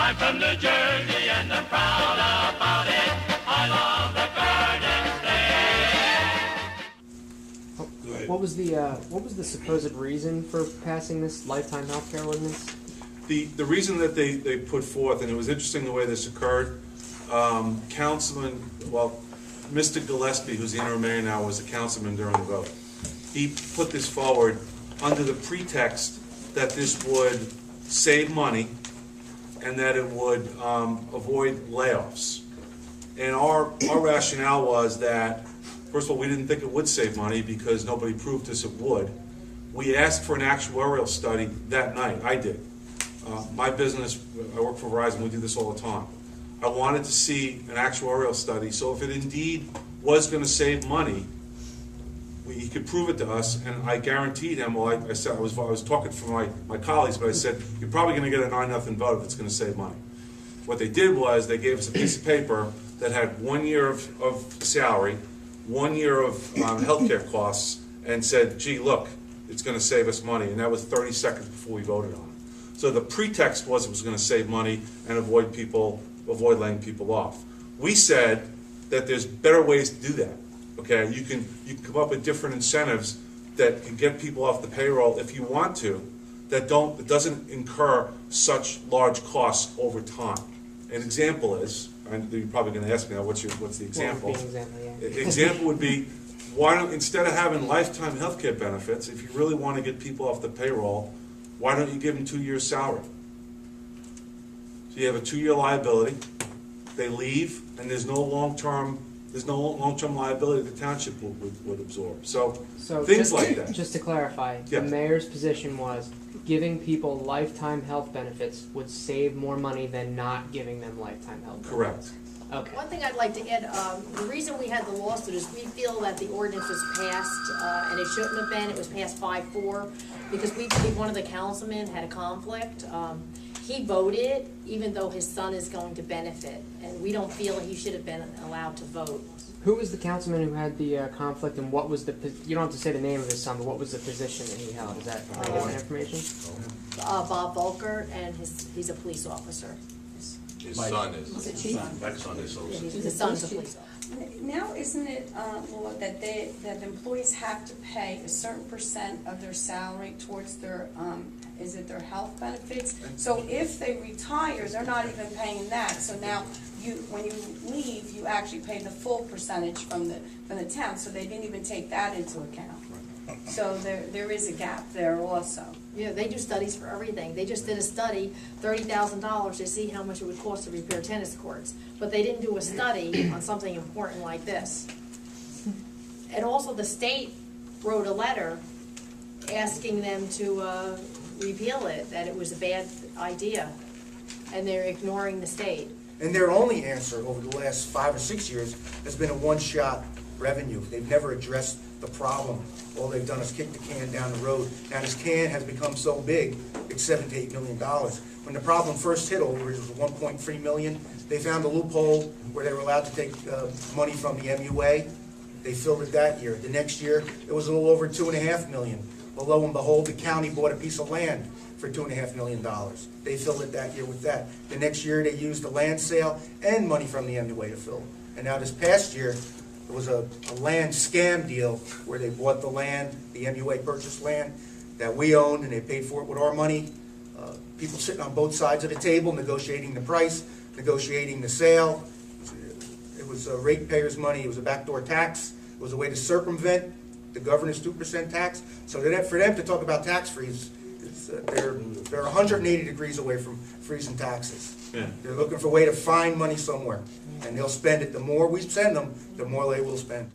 I'm from New Jersey and I'm proud about it. I love the Garden State. What was the supposed reason for passing this lifetime health care ordinance? The reason that they put forth, and it was interesting the way this occurred, councilman, well, Mr. Gillespie, who's the interim mayor now, was a councilman during the vote. He put this forward under the pretext that this would save money and that it would avoid layoffs. And our rationale was that, first of all, we didn't think it would save money because nobody proved us it would. We asked for an actuarial study that night. I did. My business, I work for Verizon, we do this all the time. I wanted to see an actuarial study, so if it indeed was going to save money, he could prove it to us, and I guaranteed him, well, I said, I was talking for my colleagues, but I said, you're probably going to get a 9-0 vote if it's going to save money. What they did was, they gave us a piece of paper that had 1 year of salary, 1 year of healthcare costs, and said, gee, look, it's going to save us money, and that was 30 seconds before we voted on it. So the pretext was it was going to save money and avoid laying people off. We said that there's better ways to do that. Okay, you can come up with different incentives that can get people off the payroll if you want to, that doesn't incur such large costs over time. An example is, and you're probably going to ask me now, what's the example? Example would be, why don't, instead of having lifetime health care benefits, if you really want to get people off the payroll, why don't you give them 2 years' salary? So you have a 2-year liability, they leave, and there's no long-term liability the township would absorb. So things like that. Just to clarify, yes. The mayor's position was giving people lifetime health benefits would save more money than not giving them lifetime health benefits. Correct. Okay. One thing I'd like to add, the reason we had the lawsuit is we feel that the ordinance was passed, and it shouldn't have been. It was passed 5-4, because we believe one of the councilmen had a conflict. He voted, even though his son is going to benefit, and we don't feel he should have been allowed to vote. Who was the councilman who had the conflict, and what was you don't have to say the name of his son, but what was the position that he held? Is that information? Bob Volker, and he's a police officer. His son is. He's a chief. My son is also. His son's a police officer. Now, isn't it law that that employees have to pay a certain % of their salary towards their is it their health benefits? So if they retire, they're not even paying that. So now when you leave, you actually pay the full percentage from the town. So they didn't even take that into account. So there is a gap there also. Yeah, they do studies for everything. They just did a study, $30,000 to see how much it would cost to repair tennis courts. But they didn't do a study on something important like this. And also the state wrote a letter asking them to repeal it, that it was a bad idea. And they're ignoring the state. And their only answer over the last 5 or 6 years has been a one-shot revenue. They've never addressed the problem. All they've done is kick the can down the road. Now this can has become so big, it's $7 to $8 million. When the problem first hit, Old Bridge was $1.3 million. They found a loophole where they were allowed to take money from the MUA. They filled it that year. The next year, it was a little over $2.5 million. But lo and behold, the county bought a piece of land for $2.5 million. They filled it that year with that. The next year, they used the land sale and money from the MUA to fill it. And now this past year, it was a land scam deal where they bought the land, the MUA purchased land that we owned, and they paid for it with our money. People sitting on both sides of the table, negotiating the price, negotiating the sale. It was ratepayers' money. It was a backdoor tax. It was a way to circumvent the governor's 2% tax. So for them to talk about tax freeze, they're 180 degrees away from freezing taxes. Yeah. They're looking for a way to find money somewhere, and they'll spend it. The more we send them, the more they will spend.